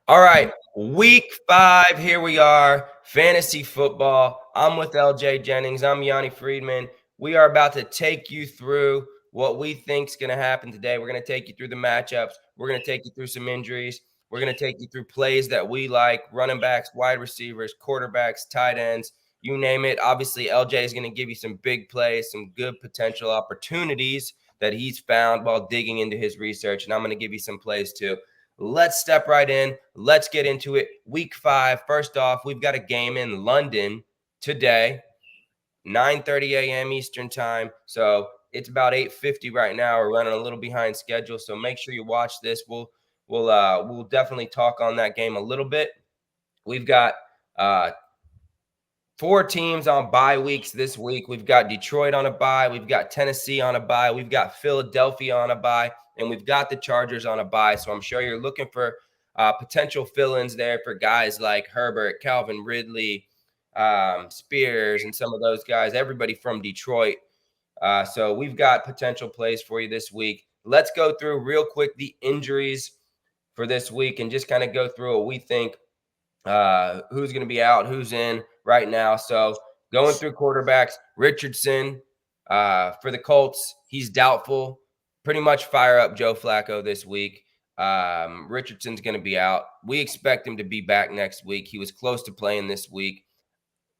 All right, week 5, here we are, fantasy football. I'm with LJ Jennings. I'm Yanni Friedman. We are about to take you through what we think is going to happen today. We're going to take you through the matchups. We're going to take you through some injuries. We're going to take you through plays that we like, running backs, wide receivers, quarterbacks, tight ends, you name it. Obviously, LJ is going to give you some big plays, some good potential opportunities that he's found while digging into his research, and I'm going to give you some plays too. Let's step right in. Let's get into it. Week 5. First off, we've got a game in London today, 9:30 a.m. Eastern time. So it's about 8:50 right now. We're running a little behind schedule, so make sure you watch this. We'll definitely talk on that game a little bit. We've got 4 teams on bye weeks this week. We've got Detroit on a bye. We've got Tennessee on a bye. We've got Philadelphia on a bye. And we've got the Chargers on a bye. So I'm sure you're looking for potential fill-ins there for guys like Herbert, Calvin Ridley, Spears, and some of those guys, everybody from Detroit. So we've got potential plays for you this week. Let's go through real quick the injuries for this week and just kind of go through what we think who's going to be out, who's in right now. So going through quarterbacks, Richardson for the Colts, he's doubtful. Pretty much fire up Joe Flacco this week. Richardson's going to be out. We expect him to be back next week. He was close to playing this week.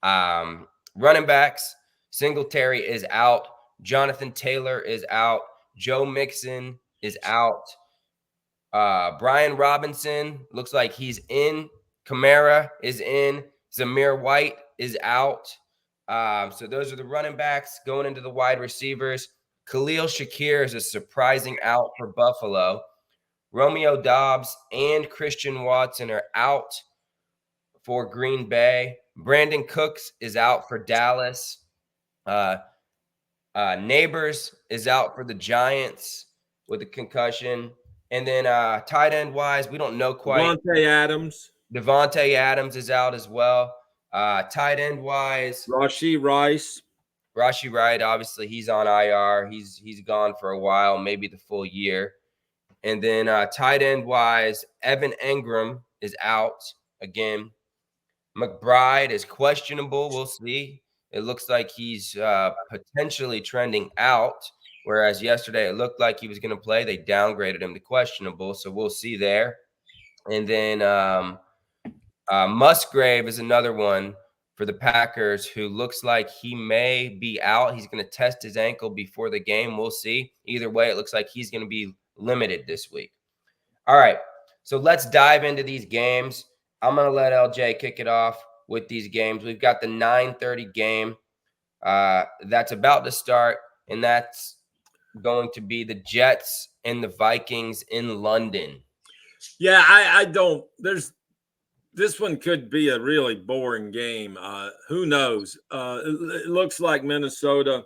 Running backs, Singletary is out. Jonathan Taylor is out. Joe Mixon is out. Brian Robinson looks like he's in. Kamara is in. Zamir White is out. So those are the running backs. Going into the wide receivers, Khalil Shakir is a surprising out for Buffalo. Romeo Doubs and Christian Watson are out for Green Bay. Brandon Cooks is out for Dallas. Neighbors is out for the Giants with a concussion. And then tight end wise, we don't know quite. Devontae Adams is out as well. Tight end wise, Rashee Rice. Rashi Wright, obviously he's on IR. He's gone for a while, maybe the full year. And then tight end wise, Evan Engram is out again. McBride is questionable. We'll see. It looks like he's potentially trending out, whereas yesterday it looked like he was going to play. They downgraded him to questionable, so we'll see there. And then Musgrave is another one for the Packers who looks like he may be out. He's going to test his ankle before the game. We'll see. Either way, it looks like he's going to be limited this week. All right, so let's dive into these games. I'm going to let LJ kick it off with these games. We've got the 9:30 game that's about to start, and that's going to be the Jets and the Vikings in London. Yeah, I don't. This one could be a really boring game. Who knows? It looks like Minnesota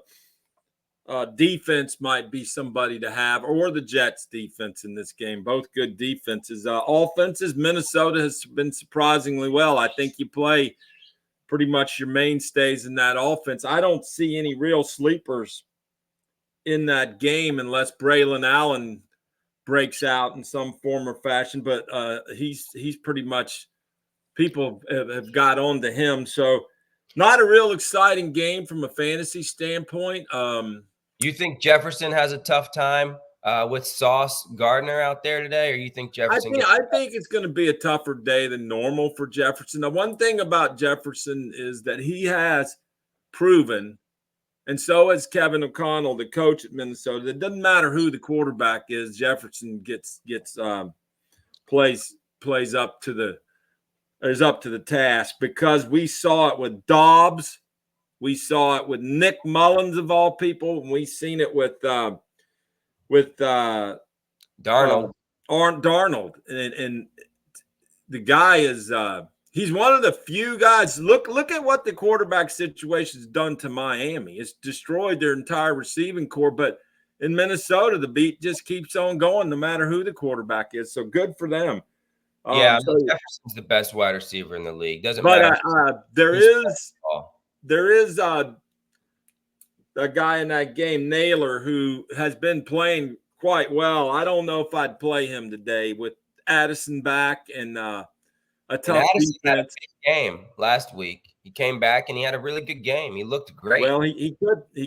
defense might be somebody to have, or the Jets defense in this game. Both good defenses. Offenses, Minnesota has been surprisingly well. I think you play pretty much your mainstays in that offense. I don't see any real sleepers in that game unless Braylon Allen breaks out in some form or fashion. But he's pretty much, people have got on to him. So not a real exciting game from a fantasy standpoint. You think Jefferson has a tough time with Sauce Gardner out there today, or you think Jefferson? I think it's going to be a tougher day than normal for Jefferson. The one thing about Jefferson is that he has proven, and so has Kevin O'Connell, the coach at Minnesota, it doesn't matter who the quarterback is, Jefferson plays up to the task, because we saw it with Dobbs. We saw it with Nick Mullins, of all people, and we've seen it with Darnold. Darnold, and the guy is he's one of the few guys. Look at what the quarterback situation has done to Miami. It's destroyed their entire receiving core, but in Minnesota, the beat just keeps on going no matter who the quarterback is. So good for them. Yeah, Jefferson's the best wide receiver in the league. Doesn't matter. There is a guy in that game, Naylor, who has been playing quite well. I don't know if I'd play him today with Addison back and a And tough Addison had a defense. big game last week. He came back and he had a really good game. He looked great. Well, he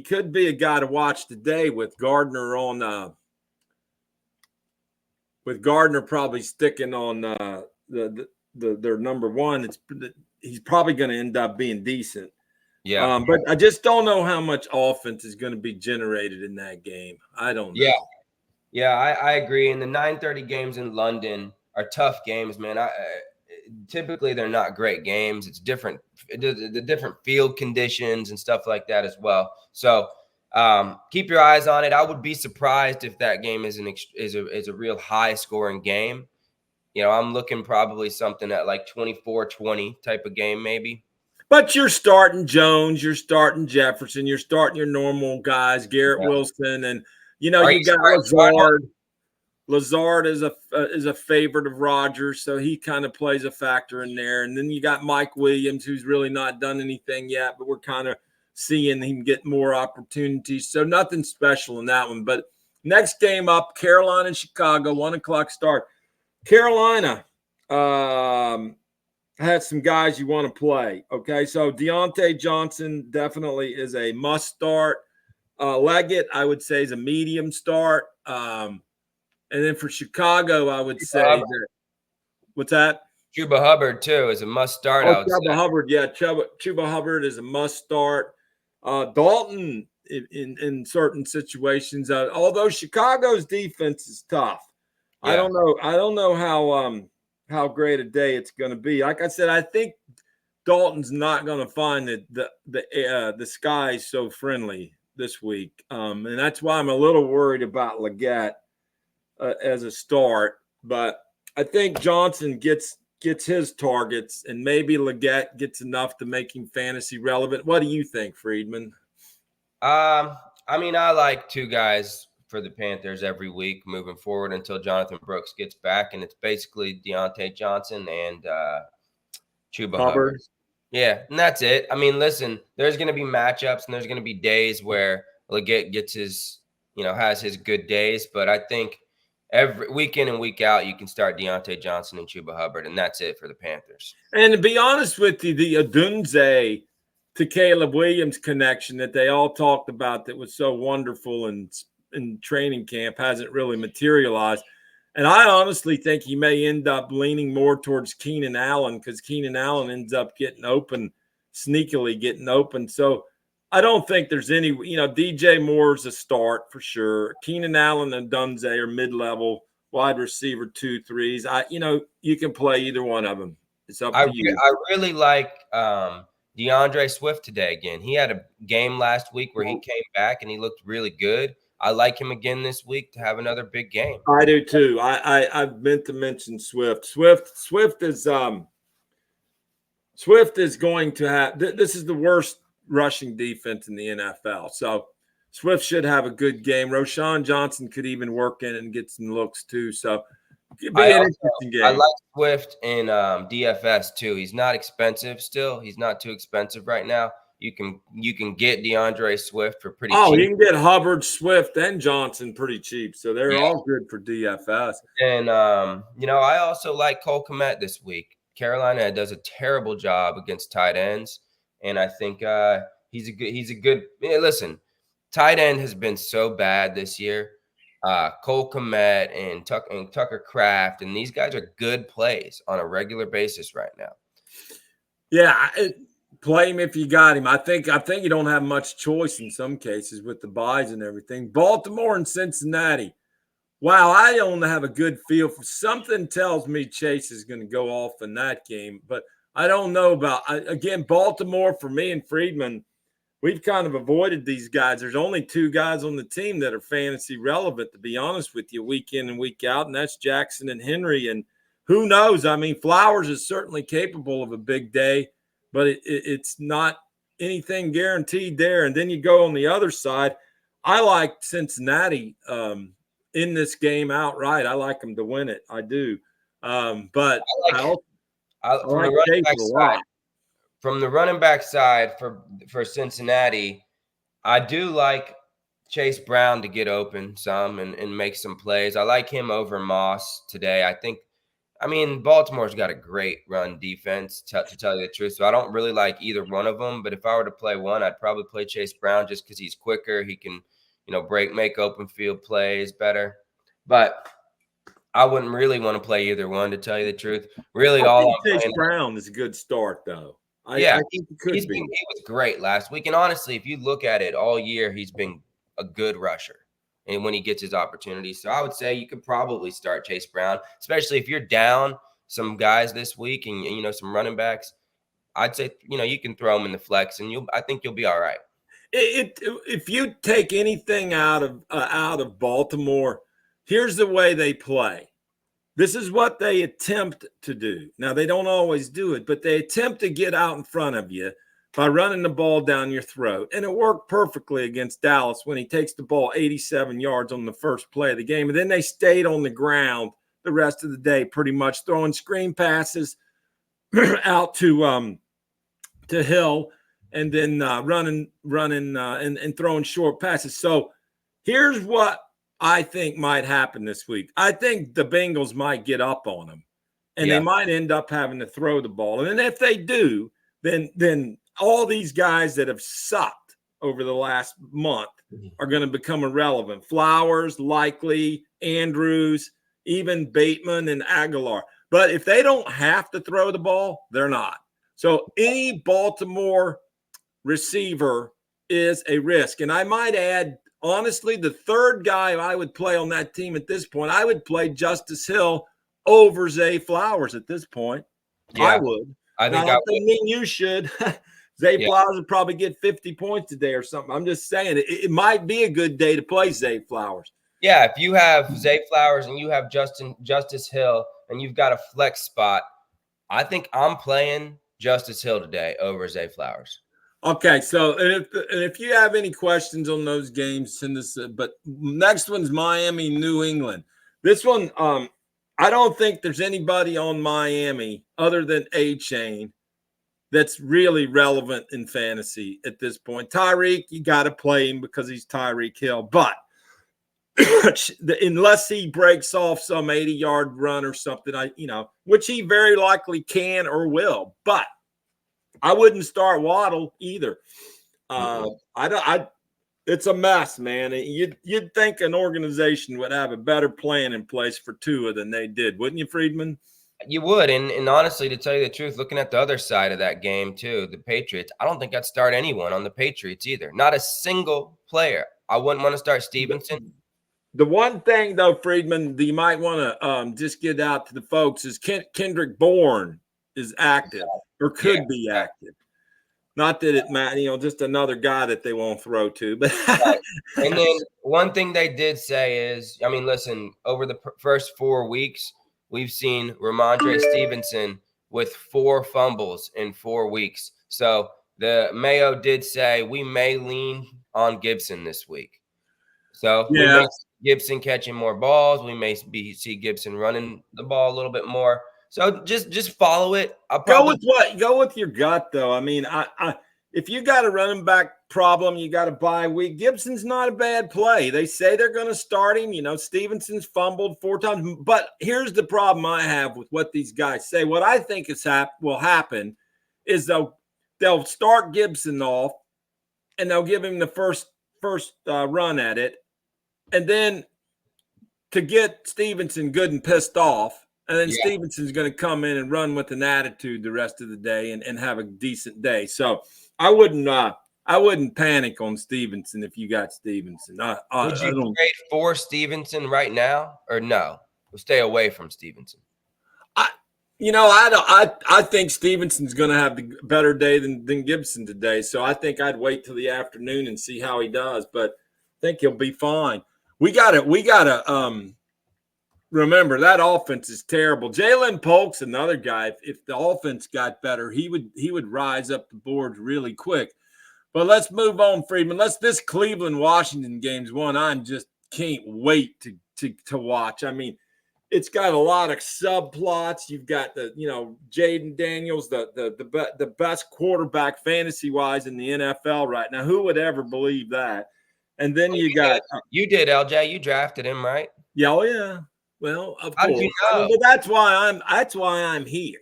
could be a guy to watch today with Gardner on with Gardner probably sticking on their number one. He's probably going to end up being decent. Yeah. But I just don't know how much offense is going to be generated in that game. I don't know. Yeah, I agree. And the 9:30 games in London are tough games, man. Typically they're not great games. It's different, the different field conditions and stuff like that as well. So keep your eyes on it. I would be surprised if that game is a real high scoring game. You know, I'm looking probably something at like 24-20 type of game, maybe. But you're starting Jones, you're starting Jefferson, you're starting your normal guys, Garrett Wilson, and you got Lazard. Lazard is a favorite of Rodgers, so he kind of plays a factor in there. And then you got Mike Williams, who's really not done anything yet, but we're kind of seeing him get more opportunities. So nothing special in that one. But next game up, Carolina and Chicago, 1:00 start. Carolina has some guys you want to play. Okay, so Deontay Johnson definitely is a must start. Leggett, I would say, is a medium start. And then for Chicago, I would say that – what's that? Chuba Hubbard, too, is a must start. Chuba Hubbard, yeah. Chuba Hubbard is a must start. Dalton in certain situations, although Chicago's defense is tough. Yeah. I don't know how great a day it's going to be. Like I said, I think Dalton's not going to find the sky so friendly this week, and that's why I'm a little worried about Leggett as a start. But I think Johnson gets his targets, and maybe Leggett gets enough to make him fantasy relevant. What do you think, Friedman? I mean, I like two guys for the Panthers every week moving forward until Jonathan Brooks gets back, and it's basically Deontay Johnson and Chuba Hubbard. Yeah, and that's it. I mean, listen, there's going to be matchups, and there's going to be days where Leggett gets has his good days, but I think every week in and week out, you can start Deontay Johnson and Chuba Hubbard, and that's it for the Panthers. And to be honest with you, the Odunze to Caleb Williams connection that they all talked about that was so wonderful in training camp hasn't really materialized. And I honestly think he may end up leaning more towards Keenan Allen because Keenan Allen ends up sneakily getting open. So I don't think there's any, DJ Moore's a start for sure. Keenan Allen and Dunze are mid-level wide receiver 2-3s. You can play either one of them. It's up to you. I really like DeAndre Swift today again. He had a game last week where he came back and he looked really good. I like him again this week to have another big game. I do too. I meant to mention Swift. Swift is going to have. This is the worst rushing defense in the NFL. So Swift should have a good game. Roshan Johnson could even work in and get some looks too. So it'd be an interesting game. I like Swift in DFS too. He's not expensive still. He's not too expensive right now. You can get DeAndre Swift for pretty cheap. Oh, you can get Hubbard, Swift, and Johnson pretty cheap. So they're all good for DFS. And I also like Cole Kmet this week. Carolina does a terrible job against tight ends, and I think he's a good. Listen, tight end has been so bad this year. Cole Kmet and Tucker Kraft, and these guys are good plays on a regular basis right now. Yeah, play him if you got him. I think you don't have much choice in some cases with the buys and everything. Baltimore and Cincinnati. Wow, I don't have a good feel for something. Tells me Chase is going to go off in that game, but I don't know about again Baltimore. For me and Friedman, we've kind of avoided these guys. There's only two guys on the team that are fantasy relevant, to be honest with you, week in and week out, and that's Jackson and Henry. And who knows? I mean, Flowers is certainly capable of a big day, but it's not anything guaranteed there. And then you go on the other side. I like Cincinnati in this game outright. I like them to win it. I do. But from the running back side for Cincinnati, I do like Chase Brown to get open some and make some plays. I like him over Moss today. I think I mean, Baltimore's got a great run defense, to tell you the truth. So I don't really like either one of them. But if I were to play one, I'd probably play Chase Brown just because he's quicker. He can, make open field plays better. But I wouldn't really want to play either one, to tell you the truth. Really, I all think I'm Chase playing. Brown is a good start, though. Yeah, I think it could be. he was great last week. And honestly, if you look at it all year, he's been a good rusher. And when he gets his opportunity. So I would say you could probably start Chase Brown, especially if you're down some guys this week and some running backs. I'd say you can throw them in the flex, and I think you'll be all right. If you take anything out of Baltimore, here's the way they play. This is what they attempt to do. Now, they don't always do it, but they attempt to get out in front of you by running the ball down your throat. And it worked perfectly against Dallas when he takes the ball 87 yards on the first play of the game. And then they stayed on the ground the rest of the day, pretty much throwing screen passes out to Hill, and then running and throwing short passes. So here's what I think might happen this week. I think the Bengals might get up on them, and they might end up having to throw the ball. And if they do, then all these guys that have sucked over the last month are going to become irrelevant. Flowers, likely, Andrews, even Bateman and Aguilar. But if they don't have to throw the ball, they're not. So any Baltimore receiver is a risk. And I might add, honestly, the third guy I would play on that team at this point, I would play Justice Hill over Zay Flowers at this point. Yeah, I would. I think I mean you should. Zay Flowers would probably get 50 points today or something. I'm just saying it might be a good day to play Zay Flowers. Yeah, if you have Zay Flowers and you have Justice Hill and you've got a flex spot, I think I'm playing Justice Hill today over Zay Flowers. Okay, so if you have any questions on those games, send us. But next one's Miami, New England. This one, I don't think there's anybody on Miami other than A-Chain that's really relevant in fantasy at this point. Tyreek, you got to play him because he's Tyreek Hill. But unless he breaks off some 80-yard run or something, which he very likely can or will. But I wouldn't start Waddle either. It's a mess, man. You'd think an organization would have a better plan in place for Tua than they did, wouldn't you, Friedman? You would, and honestly, to tell you the truth, looking at the other side of that game too, the Patriots, I don't think I'd start anyone on the Patriots either. Not a single player. I wouldn't want to start Stevenson. The one thing, though, Friedman, that you might want to just get out to the folks is Kendrick Bourne is active or could be active. Not that it matters, just another guy that they won't throw to. But and then one thing they did say is, I mean, listen, over the first 4 weeks, we've seen Ramondre Stevenson with 4 fumbles in 4 weeks. So the Mayo did say we may lean on Gibson this week. So we may see Gibson catching more balls. We may see Gibson running the ball a little bit more. So just follow it. Go with your gut, though. I mean, if you got a running back problem, you got a bye week. Gibson's not a bad play. They say they're going to start him. Stevenson's fumbled 4 times. But here's the problem I have with what these guys say. What I think will happen is they'll start Gibson off, and they'll give him the first run at it, and then to get Stevenson good and pissed off. And then Stevenson's going to come in and run with an attitude the rest of the day and have a decent day. So I wouldn't panic on Stevenson if you got Stevenson. Would you trade for Stevenson right now or no? We'll stay away from Stevenson. I think Stevenson's going to have a better day than Gibson today. So I think I'd wait till the afternoon and see how he does. But I think he'll be fine. We got to remember, that offense is terrible. Jalen Polk's another guy. If the offense got better, he would rise up the boards really quick. But let's move on, Friedman. This Cleveland-Washington game's one I just can't wait to watch. I mean, it's got a lot of subplots. You've got Jaden Daniels, the best quarterback fantasy-wise in the NFL right now. Who would ever believe that? And then you did, LJ. You drafted him, right? Yeah, oh yeah. Well, of How did course. you I mean, know? but that's why I'm here.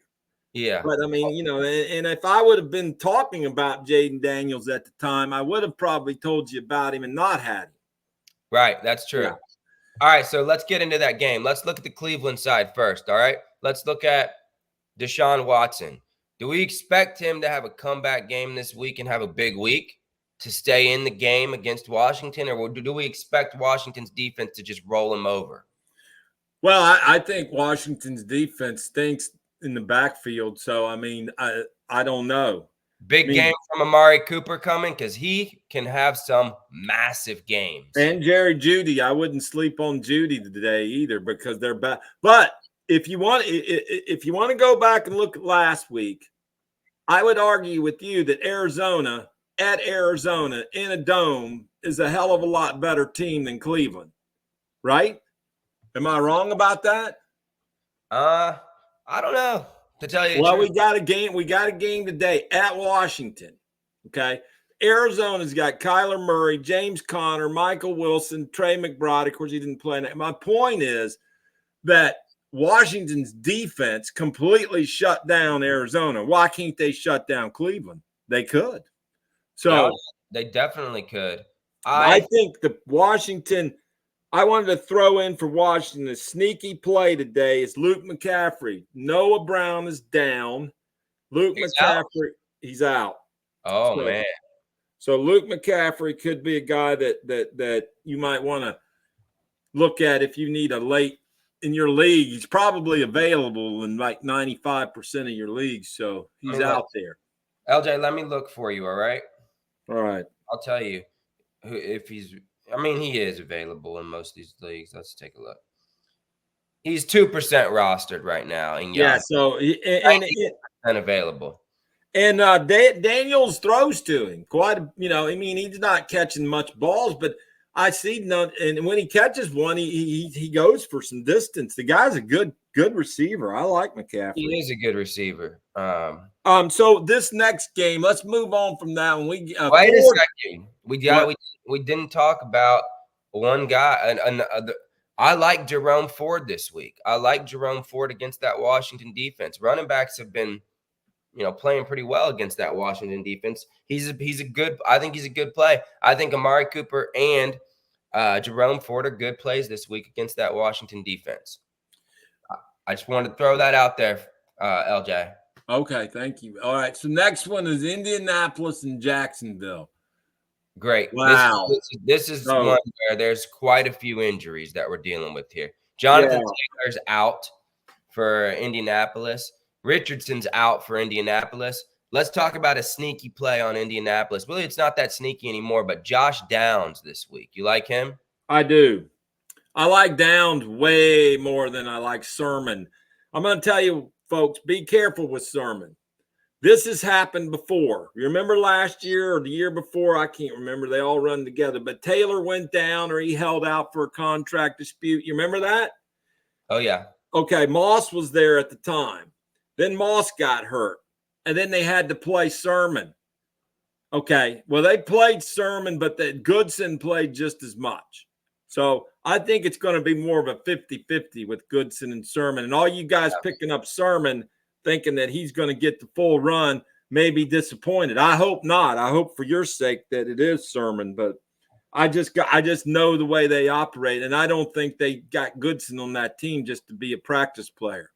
Yeah. But I mean, and if I would have been talking about Jaden Daniels at the time, I would have probably told you about him and not had him. Right. That's true. Yeah. All right. So let's get into that game. Let's look at the Cleveland side first. All right. Let's look at Deshaun Watson. Do we expect him to have a comeback game this week and have a big week to stay in the game against Washington? Or do we expect Washington's defense to just roll him over? Well, I think Washington's defense stinks in the backfield. So I mean, I don't know. I Big mean, game from Amari Cooper coming because he can have some massive games. and Jerry Judy, I wouldn't sleep on Judy today either because they're back. But if you want to go back and look at last week, I would argue with you that Arizona at Arizona in a dome is a hell of a lot better team than Cleveland, right? Am I wrong about that? I don't know, to tell you the Well, truth. we got a game. We got a game today at Washington. Okay. Arizona's got Kyler Murray, James Conner, Michael Wilson, Trey McBride. Of course, he didn't play. My point is that Washington's defense completely shut down Arizona. Why can't they shut down Cleveland? They could. Yeah, So they definitely could. I think the Washington, I wanted to throw in for Washington a sneaky play today is Luke McCaffrey. Noah Brown is down. Luke McCaffrey, he's out. Oh, man. So Luke McCaffrey could be a guy that you might want to look at if you need a late in your league. He's probably available in like 95% of your leagues. So he's out there. LJ, let me look for you, all right? All right. I'll tell you if he's – I mean, he is available in most of these leagues. Let's take a look. He's 2% rostered right now in Yahoo. Yeah, so and available. And Daniels throws to him quite. I mean, he's not catching much balls, but I see none. And when he catches one, he goes for some distance. The guy's a good receiver. I like McCaffrey. He is a good receiver. So this next game, let's move on from that one. Wait a second. We didn't talk about one guy. I like Jerome Ford this week. I like Jerome Ford against that Washington defense. Running backs have been, playing pretty well against that Washington defense. I think he's a good play. I think Amari Cooper and Jerome Ford are good plays this week against that Washington defense. I just wanted to throw that out there, LJ. Okay, thank you. All right, so next one is Indianapolis and Jacksonville. Great. Wow. This is one where there's quite a few injuries that we're dealing with here. Jonathan Taylor's out for Indianapolis. Richardson's out for Indianapolis. Let's talk about a sneaky play on Indianapolis. Really, it's not that sneaky anymore, but Josh Downs this week. You like him? I do. I like Downs way more than I like Sermon. I'm going to tell you, folks, be careful with Sermon. This has happened before. You remember last year or the year before? I can't remember. They all run together. But Taylor went down or he held out for a contract dispute. You remember that? Oh, yeah. Okay, Moss was there at the time. Then Moss got hurt. And then they had to play Sermon. Okay, well, they played Sermon, but Goodson played just as much. So I think it's going to be more of a 50-50 with Goodson and Sermon. And all you guys picking up Sermon thinking that he's going to get the full run may be disappointed. I hope not. I hope for your sake that it is Sermon, but I just know the way they operate, and I don't think they got Goodson on that team just to be a practice player.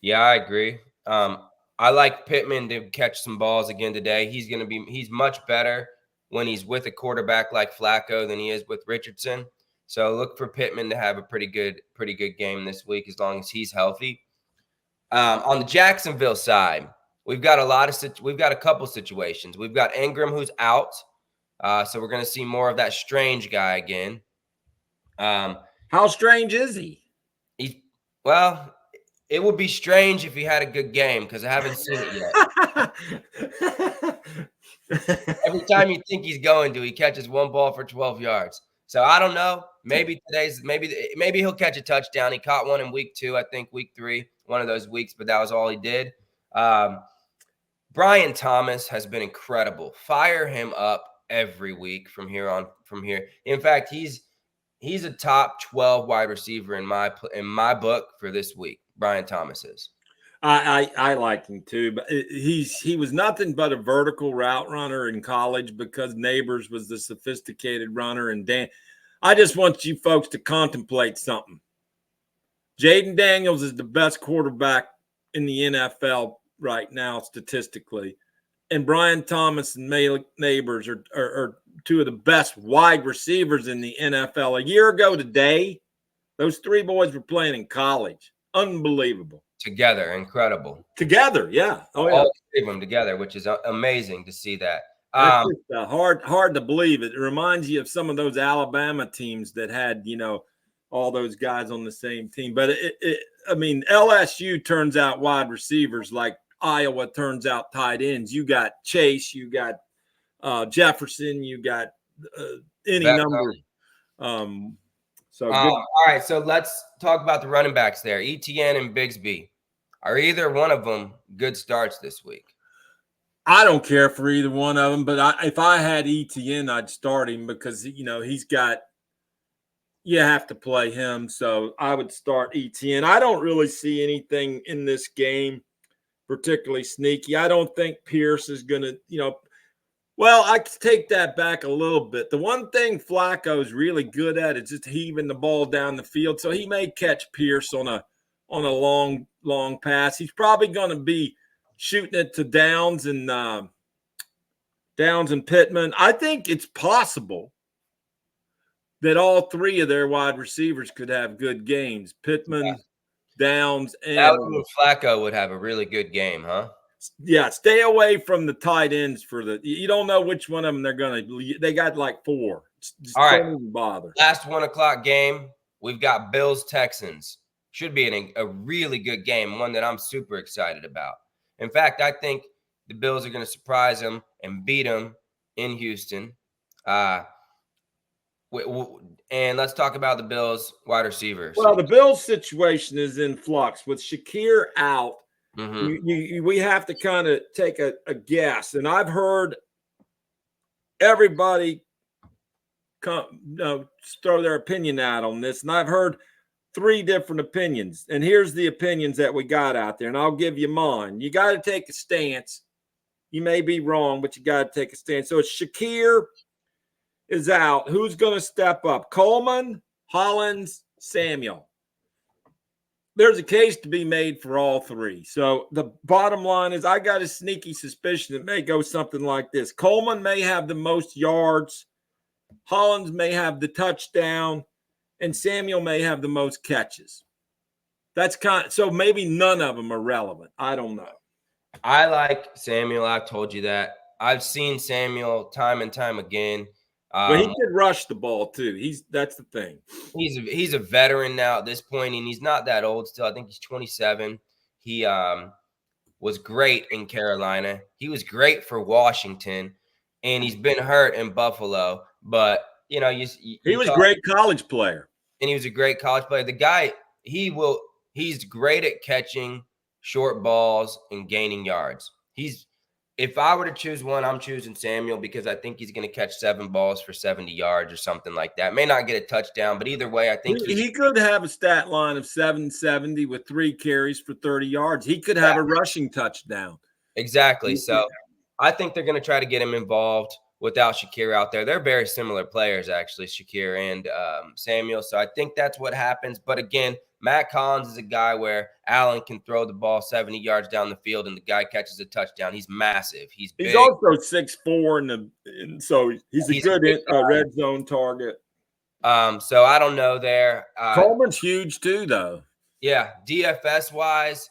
Yeah, I agree. I like Pittman to catch some balls again today. He's much better when he's with a quarterback like Flacco than he is with Richardson. So look for Pittman to have a pretty good game this week as long as he's healthy. On the Jacksonville side, we've got a couple situations. We've got Ingram who's out, so we're going to see more of that strange guy again. How strange is he? It would be strange if he had a good game because I haven't seen it yet. Every time you think he's going to, he catches one ball for 12 yards. So I don't know. Maybe he'll catch a touchdown. He caught one in week 2, I think week 3, one of those weeks, but that was all he did. Brian Thomas has been incredible. Fire him up every week from here. In fact, he's He's a top 12 wide receiver in my book for this week. Brian Thomas is. I like him too, but he was nothing but a vertical route runner in college because Neighbors was the sophisticated runner. And I just want you folks to contemplate something. Jaden Daniels is the best quarterback in the NFL right now statistically, and Brian Thomas and Neighbors are two of the best wide receivers in the NFL. A year ago today, those three boys were playing in college. Unbelievable. Together, incredible. Together, yeah. Oh, yeah. All three of them together, which is amazing to see that. That's just, hard to believe. It reminds you of some of those Alabama teams that had, all those guys on the same team. But LSU turns out wide receivers like Iowa turns out tight ends. You got Chase, you got Jefferson, you got any number. All right, so let's talk about the running backs there. ETN and Bigsby. Are either one of them good starts this week? I don't care for either one of them, but if I had ETN, I'd start him because, you have to play him. So I would start ETN. I don't really see anything in this game particularly sneaky. I don't think Pierce is going to, I take that back a little bit. The one thing Flacco is really good at is just heaving the ball down the field. So he may catch Pierce on a long pass. He's probably going to be shooting it to Downs and Pittman. I think it's possible that all three of their wide receivers could have good games. Pittman, Downs, and Flacco would have a really good game, huh? Yeah, stay away from the tight ends you don't know which one of them they got like four. Just all right. Don't even bother. Last 1 o'clock game, we've got Bills Texans. Should be a really good game, one that I'm super excited about. In fact, I think the Bills are going to surprise them and beat them in Houston. And let's talk about the Bills wide receivers. Well, the Bills situation is in flux with Shakir out. Mm-hmm. We have to kind of take a guess, and I've heard everybody throw their opinion out on this, and I've heard 3 different opinions. And here's the opinions that we got out there, and I'll give you mine. You got to take a stance. You may be wrong, but you got to take a stance. So it's Shakir is out. Who's going to step up? Coleman, Hollins, Samuel. There's a case to be made for all 3. So the bottom line is I got a sneaky suspicion it may go something like this. Coleman may have the most yards. Hollins may have the touchdown. And Samuel may have the most catches. That's so maybe none of them are relevant. I don't know. I like Samuel. I've told you that. I've seen Samuel time and time again. But he could rush the ball too. That's the thing. He's a veteran now at this point, and he's not that old still. I think he's 27. He was great in Carolina. He was great for Washington, and he's been hurt in Buffalo. But he was a great college player, and he was a great college player. The guy, he's great at catching short balls and gaining yards. If I were to choose one, I'm choosing Samuel because I think he's going to catch 7 balls for 70 yards or something like that. May not get a touchdown, but either way, I think he could have a stat line of 770 with 3 carries for 30 yards. He could have a rushing touchdown. Exactly. So I think they're going to try to get him involved without Shakir out there. They're very similar players, actually, Shakir and Samuel. So I think that's what happens. But again, Matt Collins is a guy where Allen can throw the ball 70 yards down the field and the guy catches a touchdown. He's massive. He's big. He's also 6'4", and so he's a good red zone target. So I don't know there. Coleman's huge too, though. Yeah, DFS-wise,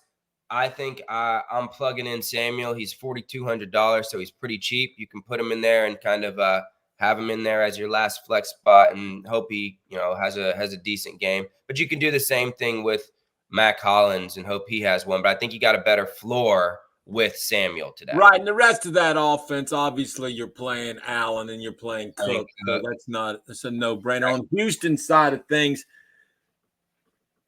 I think I'm plugging in Samuel. He's $4,200, so he's pretty cheap. You can put him in there and kind of have him in there as your last flex spot and hope he, has a decent game. But you can do the same thing with Mac Hollins and hope he has one. But I think you got a better floor with Samuel today. Right, and the rest of that offense, obviously, you're playing Allen and you're playing Cook. So that's a no-brainer. On Houston's side of things,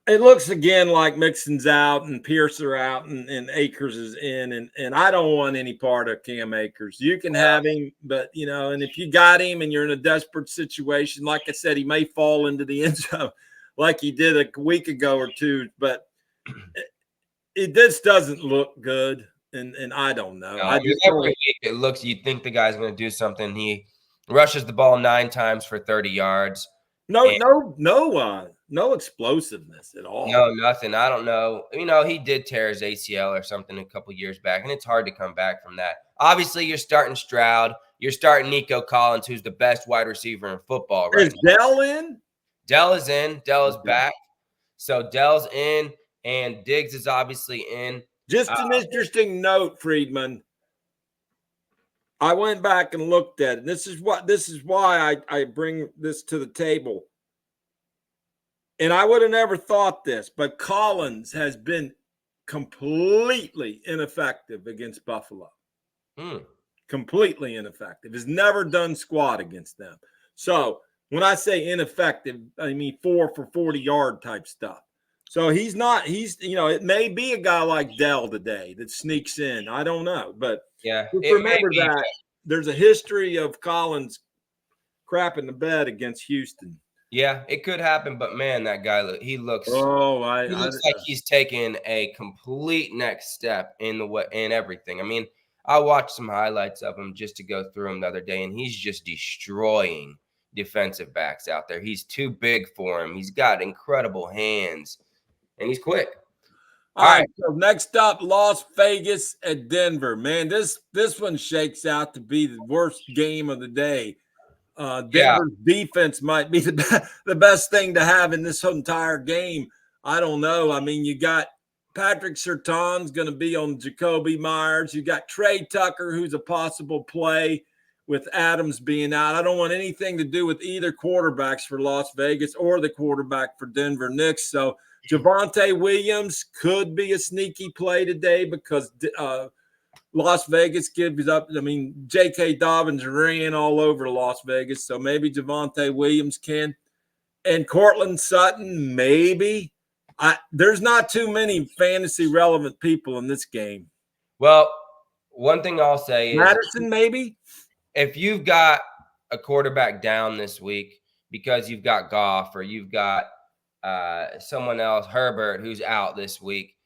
It looks again like Mixon's out and Pierce are out and Akers is in, and I don't want any part of Cam Akers. You can have him, but and if you got him and you're in a desperate situation, like I said, he may fall into the end zone like he did a week ago or two. But this doesn't look good, and I don't know. I just every week it looks. You think the guy's going to do something. He rushes the ball 9 times for 30 yards. No explosiveness at all. No, nothing. I don't know. He did tear his ACL or something a couple years back, and it's hard to come back from that. Obviously, you're starting Stroud. You're starting Nico Collins, who's the best wide receiver in football right now. Is Dell in? Dell is in. Dell is back. So Dell's in, and Diggs is obviously in. Just an interesting note, Friedman. I went back and looked at it. This is why I bring this to the table. And I would have never thought this, but Collins has been completely ineffective against Buffalo. Completely ineffective. Has never done squat against them. So when I say ineffective, I mean 4 for 40-yard type stuff. So it may be a guy like Dell today that sneaks in. I don't know. But remember that there's a history of Collins crapping the bed against Houston. Yeah, it could happen, but man, that guy he looks like he's taking a complete next step in everything. I mean, I watched some highlights of him just to go through him the other day, and he's just destroying defensive backs out there. He's too big for him. He's got incredible hands, and he's quick. All right. So next up, Las Vegas at Denver. Man, this one shakes out to be the worst game of the day. Denver's defense might be the best thing to have in this entire game. I don't know. I mean, you got Patrick Surtain's going to be on Jacoby Myers. You got Trey Tucker, who's a possible play with Adams being out. I don't want anything to do with either quarterbacks for Las Vegas or the quarterback for Denver Knicks. So Javonte Williams could be a sneaky play today because Las Vegas gives up. I mean, J.K. Dobbins ran all over Las Vegas, so maybe Javonte Williams can. And Cortland Sutton, maybe. There's not too many fantasy relevant people in this game. Well, one thing I'll say is Madison, maybe. If you've got a quarterback down this week because you've got Goff or you've got someone else, Herbert, who's out this week,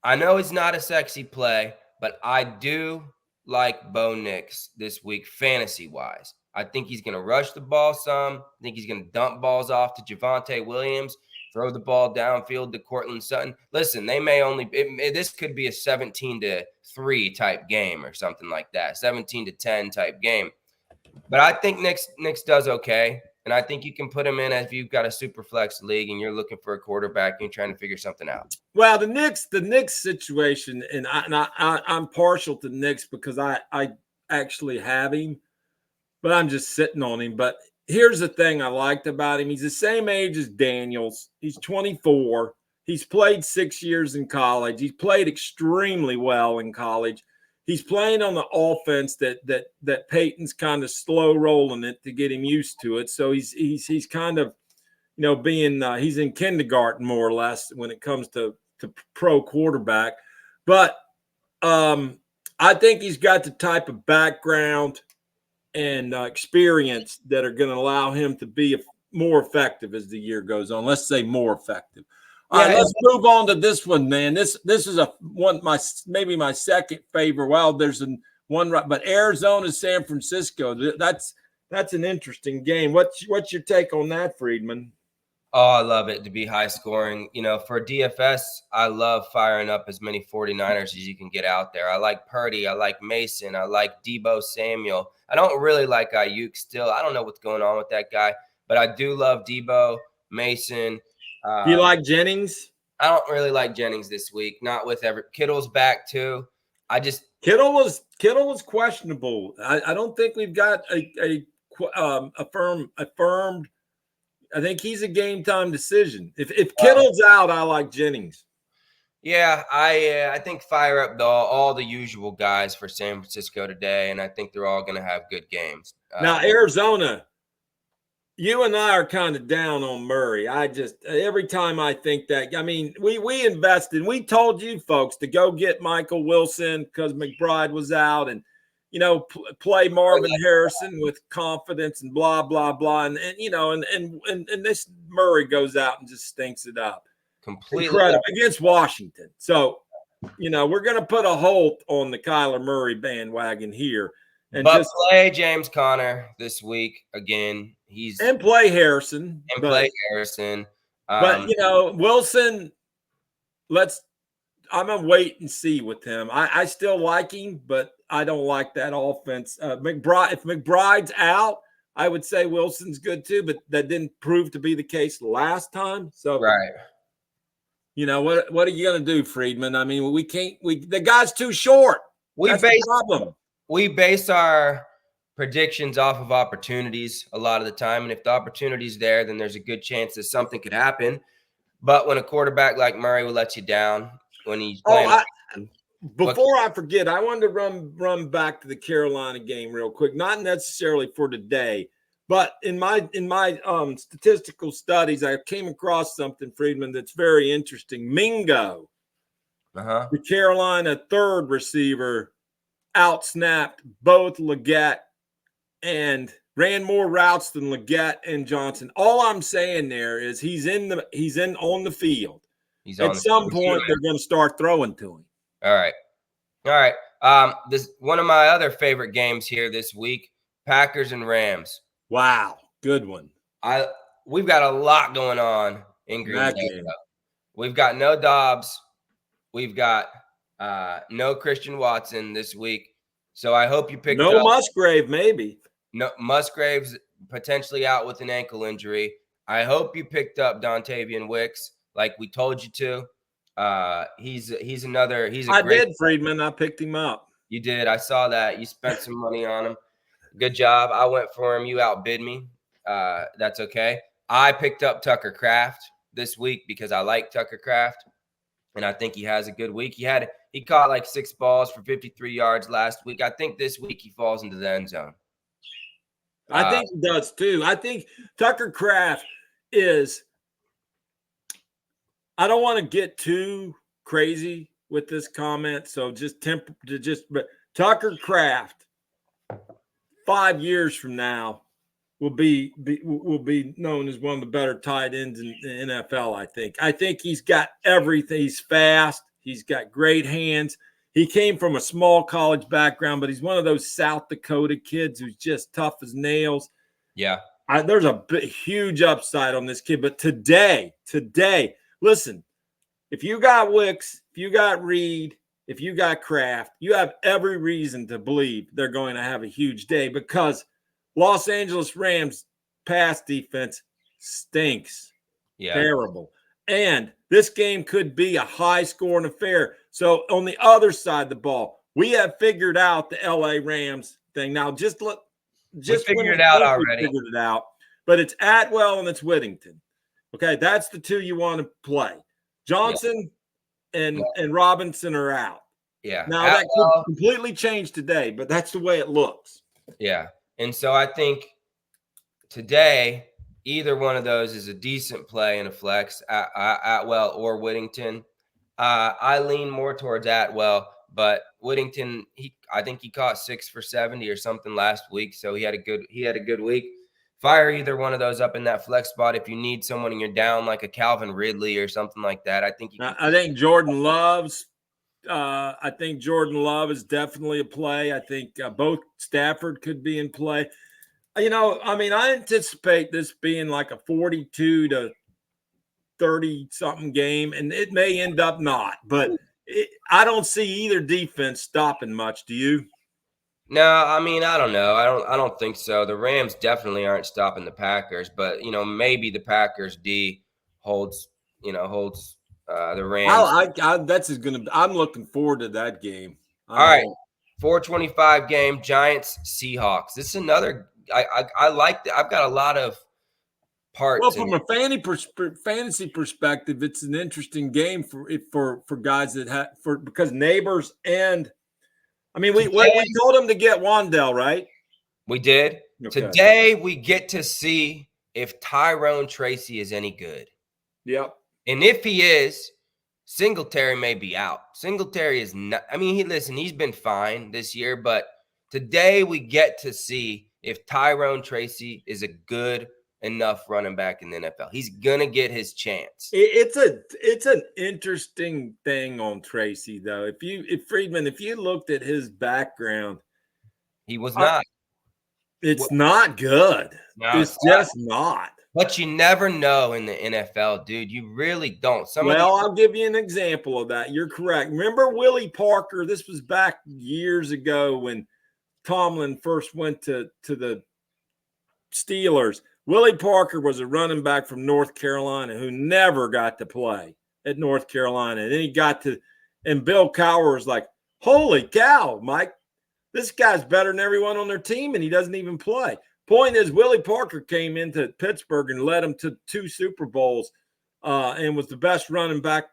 I know it's not a sexy play, but I do like Bo Nix this week fantasy-wise. I think he's going to rush the ball some. I think he's going to dump balls off to Javonte Williams, throw the ball downfield to Cortland Sutton. Listen, they may only this could be a 17-3 type game or something like that, 17-10 type game. But I think Nix does okay, and I think you can put him in if you've got a super flex league and you're looking for a quarterback and you're trying to figure something out. Well, the Knicks situation, and I'm partial to Knicks because I actually have him, but I'm just sitting on him. But here's the thing I liked about him. He's the same age as Daniels. He's 24. He's played 6 years in college. He's played extremely well in college. He's playing on the offense that Peyton's kind of slow rolling it to get him used to it. So he's kind of, being he's in kindergarten more or less when it comes to pro quarterback. But I think he's got the type of background and experience that are going to allow him to be more effective as the year goes on. Let's say more effective. All right, let's move on to this one, man. This is maybe my second favorite. Well, there's one right, but Arizona, San Francisco. That's an interesting game. What's your take on that, Friedman? Oh, I love it to be high scoring. For DFS, I love firing up as many 49ers as you can get out there. I like Purdy. I like Mason. I like Deebo Samuel. I don't really like Ayuk still. I don't know what's going on with that guy, but I do love Deebo, Mason. Do you like Jennings? I don't really like Jennings this week. Not with Kittle's back too. Kittle was questionable. I don't think we've got a affirmed. I think he's a game time decision. If Kittle's out, I like Jennings. Yeah, I think fire up all the usual guys for San Francisco today, and I think they're all going to have good games. Now Arizona, you and I are kind of down on Murray. I just every time I think that, I mean, we invested. We told you folks to go get Michael Wilson because McBride was out, and play Marvin Harrison with confidence and blah blah blah, and this Murray goes out and just stinks it up. Completely Incredible against Washington. So we're going to put a halt on the Kyler Murray bandwagon here. But play James Conner this week again. And play Harrison. Play Harrison. But Wilson, I'm gonna wait and see with him. I still like him, but I don't like that offense. If McBride's out, I would say Wilson's good too, but that didn't prove to be the case last time. So right. What are you gonna do, Friedman? I mean, the guy's too short. That's the problem. We base our predictions off of opportunities a lot of the time. And if the opportunity's there, then there's a good chance that something could happen. But when a quarterback like Murray will let you down when he's playing. Before I forget, I wanted to run back to the Carolina game real quick. Not necessarily for today, but in my statistical studies, I came across something, Friedman, that's very interesting. Mingo, the Carolina third receiver, outsnapped both Leggett and ran more routes than Leggett and Johnson. All I'm saying there is he's on the field. At some point, they're going to start throwing to him. All right. This one of my other favorite games here this week: Packers and Rams. Wow, good one. We've got a lot going on in Green Bay. We've got no Dobbs. We've got no Christian Watson this week. So I hope you picked up Musgrave, maybe. No, Musgrave's potentially out with an ankle injury. I hope you picked up Dontavian Wicks like we told you to. He's I did, Friedman. I picked him up. You did. I saw that. You spent some money on him. Good job. I went for him. You outbid me. That's okay. I picked up Tucker Kraft this week because I like Tucker Kraft, and I think he has a good week. He caught like 6 balls for 53 yards last week. I think this week he falls into the end zone. I think he does too. I think Tucker Kraft is – I don't want to get too crazy with this comment, so but Tucker Kraft 5 years from now will be known as one of the better tight ends in the NFL, I think. I think he's got everything. He's fast. He's got great hands. He came from a small college background, but he's one of those South Dakota kids who's just tough as nails. Yeah. There's a huge upside on this kid. But today, listen, if you got Wicks, if you got Reed, if you got Kraft, you have every reason to believe they're going to have a huge day because Los Angeles Rams pass defense stinks. Yeah. Terrible. And this game could be a high-scoring affair. So on the other side of the ball, we have figured out the LA Rams thing. Now, we figured it out already. Figured it out. But it's Atwell and it's Whittington. Okay, that's the two you want to play. Johnson and Robinson are out. Yeah. Now, that could completely change today, but that's the way it looks. Yeah. And so I think today – either one of those is a decent play in a flex, Atwell or Whittington. I lean more towards Atwell, but Whittington, I think he caught 6 for 70 or something last week, so he had a good week. Fire either one of those up in that flex spot if you need someone and you're down like a Calvin Ridley or something like that. I think Jordan Love's. I think Jordan Love is definitely a play. I think both Stafford could be in play. I anticipate this being like a 42 to 30-something game, and it may end up not. But I don't see either defense stopping much. Do you? No, I don't know. I don't think so. The Rams definitely aren't stopping the Packers, but maybe the Packers D holds the Rams. I'm looking forward to that game. All right, 4:25 game, Giants Seahawks. This is another. I like that. I've got a lot of parts. Well, from a fantasy perspective, it's an interesting game for guys that because neighbors and we told them to get Wandell, right? We did. Okay. Today we get to see if Tyrone Tracy is any good. Yep. And if he is, Singletary may be out. Singletary is not, I mean, he's been fine this year, but today we get to see if Tyrone Tracy is a good enough running back in the NFL. He's gonna get his chance. It's an interesting thing on Tracy, though. If Friedman, if you looked at his background, He was not. It's not good. No, It's just not. But you never know in the NFL, dude. You really don't. I'll give you an example of that. You're correct. Remember Willie Parker? This was back years ago when Tomlin first went to the Steelers. Willie Parker was a running back from North Carolina who never got to play at North Carolina. And then he got to, and Bill Cowher was like, holy cow, Mike, this guy's better than everyone on their team, and he doesn't even play. Point is, Willie Parker came into Pittsburgh and led them to 2 Super Bowls and was the best running back,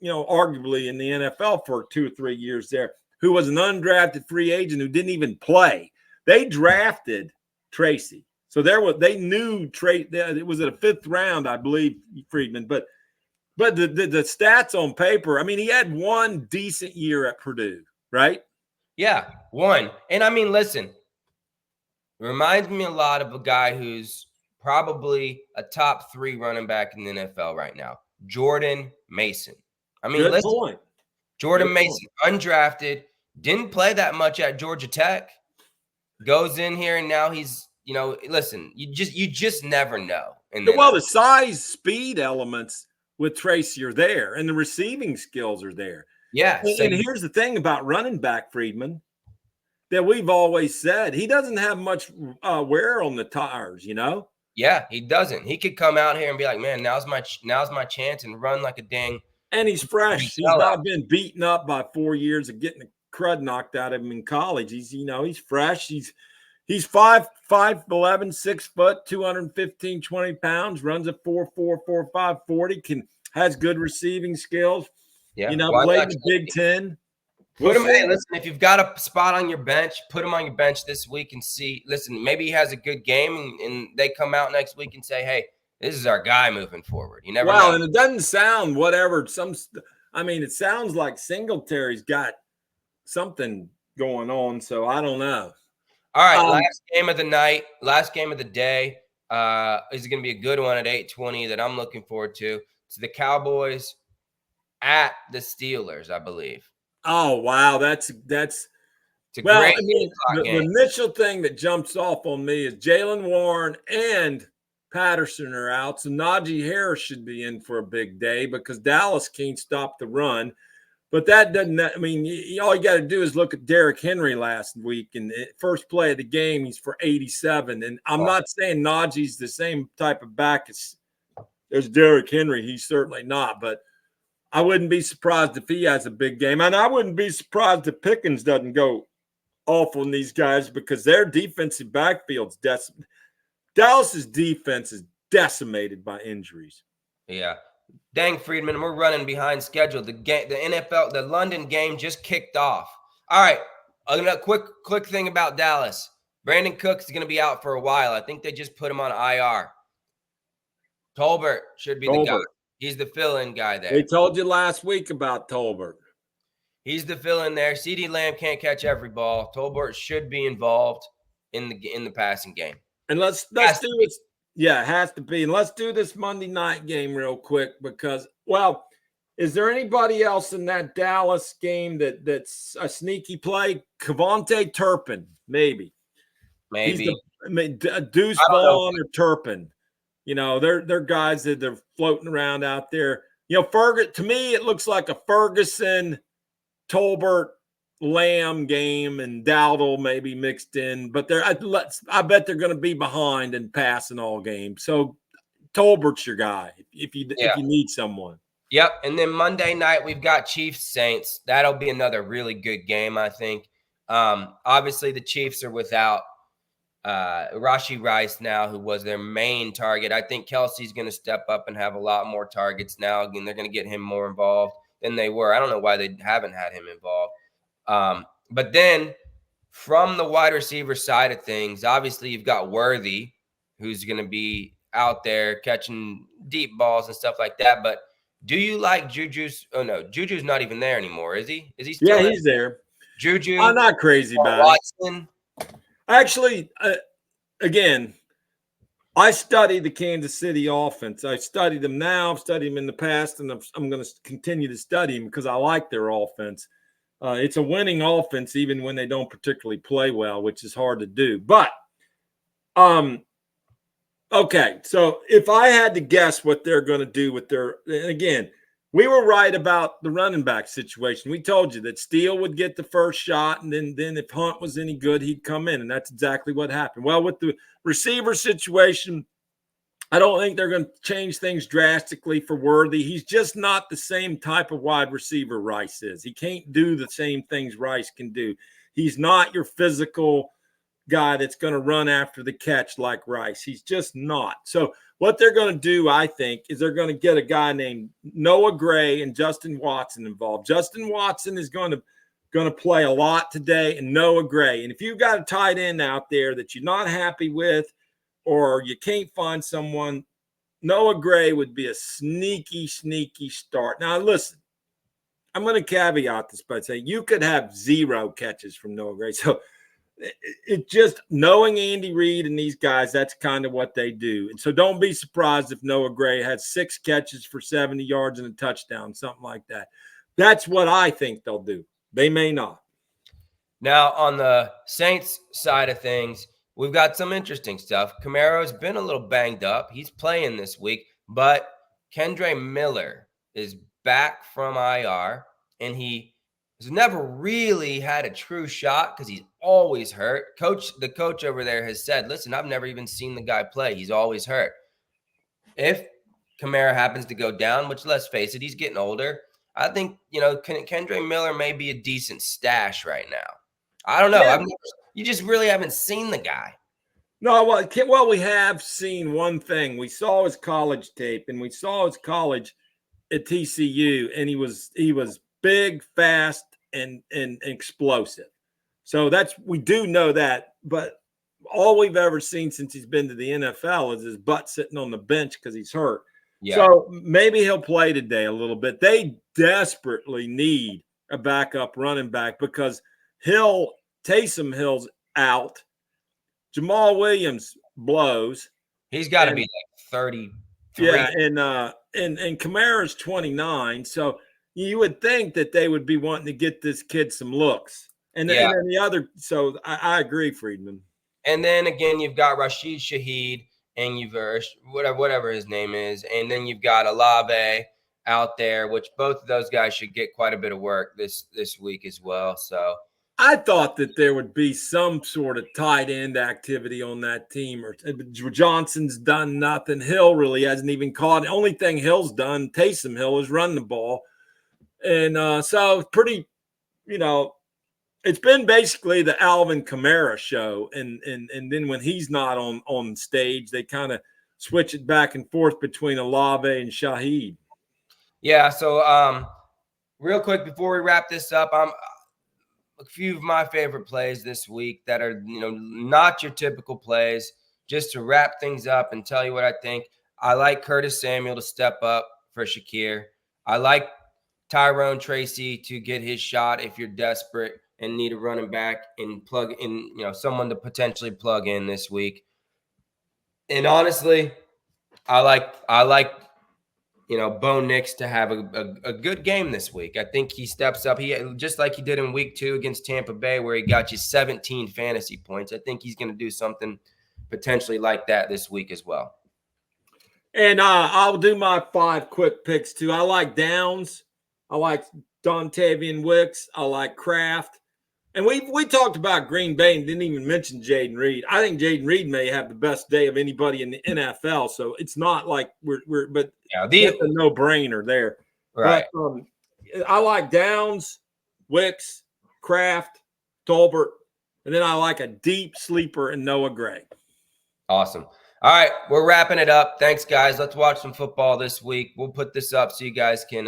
arguably in the NFL for 2 or 3 years there, who was an undrafted free agent who didn't even play. They drafted Tracy. So they knew Tracy. It was at a 5th round, I believe, Friedman. But the stats on paper, I mean, he had one decent year at Purdue, right? Yeah, one. And I mean, listen, reminds me a lot of a guy who's probably a top 3 running back in the NFL right now, Jordan Mason. I mean, Good point. Jordan Mason, undrafted, didn't play that much at Georgia Tech, goes in here and now he's, listen, you just never know. The size, speed elements with Tracy are there, and the receiving skills are there. Yeah. And here's the thing about running back, Friedman, that we've always said, he doesn't have much wear on the tires, Yeah, he doesn't. He could come out here and be like, man, now's my chance, and run like a dang. And he's fresh. He's not been beaten up by 4 years of getting the crud knocked out of him in college. He's fresh. He's 5'11", 6 foot, 215, 20 pounds, runs a 4.4, 4.5 40, has good receiving skills. Yeah. Played in the Big Ten. Put him. Hey, listen, if you've got a spot on your bench, put him on your bench this week and see. Listen, maybe he has a good game, and they come out next week and say, "Hey, this is our guy moving forward." You never know. And it doesn't sound whatever. It sounds like Singletary's got something going on. So I don't know. All right, last game of the night, last game of the day is going to be a good one at 8:20 that I'm looking forward to. It's the Cowboys at the Steelers, I believe. Oh, wow. That's a great game. The initial thing that jumps off on me is Jaylen Warren and Patterson are out. So Najee Harris should be in for a big day because Dallas can't stop the run. But that doesn't, all you got to do is look at Derrick Henry last week. And the first play of the game, he's for 87. And I'm not saying Najee's the same type of back as Derrick Henry. He's certainly not. But I wouldn't be surprised if he has a big game. And I wouldn't be surprised if Pickens doesn't go off on these guys because their defensive backfield's decimated. Dallas's defense is decimated by injuries. Yeah. Dang, Friedman, we're running behind schedule. The NFL, the London game just kicked off. All right. A quick thing about Dallas. Brandon Cooks is going to be out for a while. I think they just put him on IR. Tolbert should be the guy. He's the fill-in guy there. They told you last week about Tolbert. He's the fill-in there. CeeDee Lamb can't catch every ball. Tolbert should be involved in the passing game. And let's do this. Yeah, it has to be. And let's do this Monday night game real quick because, is there anybody else in that Dallas game that's a sneaky play? Kevontae Turpin, maybe. Maybe. Deuce Vaughn or Turpin. They're guys that they're floating around out there. To me, it looks like a Ferguson, Tolbert, Lamb game, and Dowdle maybe mixed in. But I bet they're going to be behind and passing all game. So Tolbert's your guy if you need someone. Yep. And then Monday night we've got Chiefs Saints. That'll be another really good game, I think. Obviously the Chiefs are without Rashee Rice now, who was their main target. I think Kelsey's going to step up and have a lot more targets now. Again, they're going to get him more involved than they were. I don't know why they haven't had him involved. But then from the wide receiver side of things, obviously you've got Worthy, who's going to be out there catching deep balls and stuff like that. But do you like Juju's? Oh no, Juju's not even there anymore, is he? Is he still Yeah, there? he's there. Juju, I'm not crazy about it. Watson. Actually, again, I study the Kansas City offense. I studied them now. I've studied them in the past, and I'm going to continue to study them because I like their offense. It's a winning offense, even when they don't particularly play well, which is hard to do. But, okay, so if I had to guess what they're going to do with their, and again, we were right about the running back situation. We told you that Steele would get the first shot, and then if Hunt was any good, he'd come in, and that's exactly what happened. Well, with the receiver situation, I don't think they're going to change things drastically for Worthy. He's just not the same type of wide receiver Rice is. He can't do the same things Rice can do. He's not your physical guy that's going to run after the catch like Rice. He's just not. So what they're going to do, I think, is they're going to get a guy named Noah Gray and Justin Watson involved. Justin Watson is going to play a lot today, and Noah Gray. And if you've got a tight end out there that you're not happy with, or you can't find someone, Noah Gray would be a sneaky start. Now, listen, I'm going to caveat this by saying you could have 0 catches from Noah Gray. So it just, knowing Andy Reid and these guys, that's kind of what they do. And so don't be surprised if Noah Gray has 6 catches for 70 yards and a touchdown, something like that. That's what I think they'll do. They may not. Now, on the Saints side of things, we've got some interesting stuff. Camaro's been a little banged up. He's playing this week, but Kendre Miller is back from IR, and he has never really had a true shot because he's always hurt. The coach over there has said, listen, I've never even seen the guy play. He's always hurt. If Kamara happens to go down, which let's face it, he's getting older, I think, Kendre Miller may be a decent stash right now. I don't know. Yeah. You just really haven't seen the guy. No, well, we have seen one thing. We saw his college tape, and we saw his college at TCU, and he was big, fast, and explosive. So we do know that. But all we've ever seen since he's been to the NFL is his butt sitting on the bench because he's hurt. Yeah. So maybe he'll play today a little bit. They desperately need a backup running back because Taysom Hill's out. Jamal Williams blows. He's got to be like 33. Yeah, and Kamara's 29. So you would think that they would be wanting to get this kid some looks. And then the other, so I agree, Friedman. And then again, you've got Rashid Shaheed, and you've whatever his name is, and then you've got Olave out there, which both of those guys should get quite a bit of work this week as well. So I thought that there would be some sort of tight end activity on that team. Or Johnson's done nothing. Hill really hasn't even caught. The only thing Hill's done, Taysom Hill, is run the ball. And so pretty, it's been basically the Alvin Kamara show. And then when he's not on stage, they kind of switch it back and forth between Olave and Shaheed. Yeah, so real quick before we wrap this up, a few of my favorite plays this week that are, not your typical plays, just to wrap things up and tell you what I think. I like Curtis Samuel to step up for Shakir. I like Tyrone Tracy to get his shot if you're desperate and need a running back and plug in, someone to potentially plug in this week. And honestly, I like Bo Nix to have a good game this week. I think he steps up. He just like he did in week 2 against Tampa Bay, where he got you 17 fantasy points. I think he's going to do something potentially like that this week as well. And I'll do my 5 quick picks too. I like Downs. I like Dontavian Wicks. I like Kraft. And we talked about Green Bay and didn't even mention Jaden Reed. I think Jaden Reed may have the best day of anybody in the NFL. So it's not like but it's a no-brainer there. Right. But I like Downs, Wicks, Kraft, Tolbert, and then I like a deep sleeper in Noah Gray. Awesome. All right, we're wrapping it up. Thanks, guys. Let's watch some football this week. We'll put this up so you guys can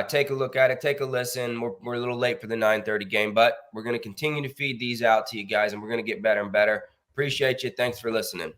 take a look at it, take a listen. We're a little late for the 9:30 game, but we're going to continue to feed these out to you guys, and we're going to get better and better. Appreciate you. Thanks for listening.